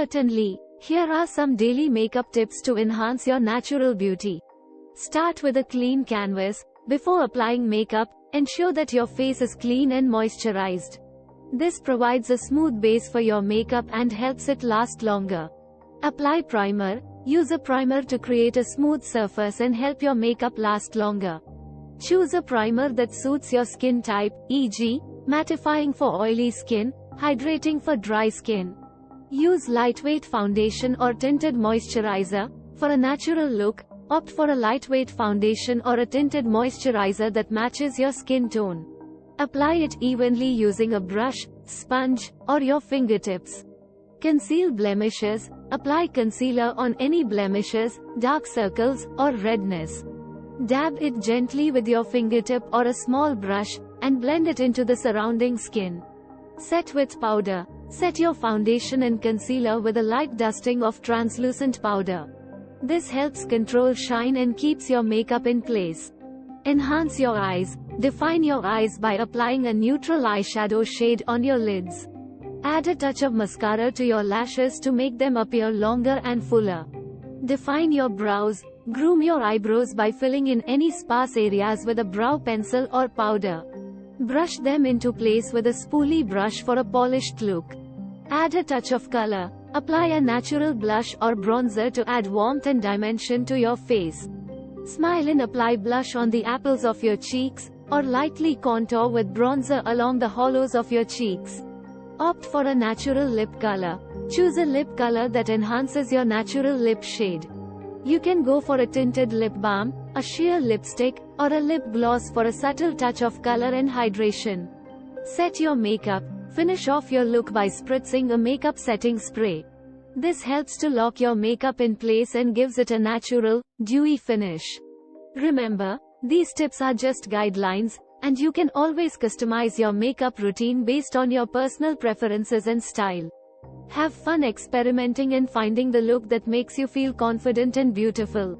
Certainly, here are some daily makeup tips to enhance your natural beauty. Start with a clean canvas. Before applying makeup, ensure that your face is clean and moisturized. This provides a smooth base for your makeup and helps it last longer. Apply primer. Use a primer to create a smooth surface and help your makeup last longer. Choose a primer that suits your skin type, e.g., mattifying for oily skin, hydrating for dry skin. Use lightweight foundation or tinted moisturizer. For a natural look, opt for a lightweight foundation or a tinted moisturizer that matches your skin tone. Apply it evenly using a brush, sponge, or your fingertips. Conceal blemishes. Apply concealer on any blemishes, dark circles, or redness. Dab it gently with your fingertip or a small brush, and blend it into the surrounding skin. Set with powder. Set your foundation and concealer with a light dusting of translucent powder. This helps control shine and keeps your makeup in place. Enhance your eyes. Define your eyes by applying a neutral eyeshadow shade on your lids. Add a touch of mascara to your lashes to make them appear longer and fuller. Define your brows. Groom your eyebrows by filling in any sparse areas with a brow pencil or powder. Brush them into place with a spoolie brush for a polished look. Add a touch of color. Apply a natural blush or bronzer to add warmth and dimension to your face. Smile and apply blush on the apples of your cheeks, or lightly contour with bronzer along the hollows of your cheeks. Opt for a natural lip color. Choose a lip color that enhances your natural lip shade. You can go for a tinted lip balm, a sheer lipstick, or a lip gloss for a subtle touch of color and hydration. Set your makeup. Finish off your look by spritzing a makeup setting spray. This helps to lock your makeup in place and gives it a natural, dewy finish. Remember, these tips are just guidelines, and you can always customize your makeup routine based on your personal preferences and style. Have fun experimenting and finding the look that makes you feel confident and beautiful.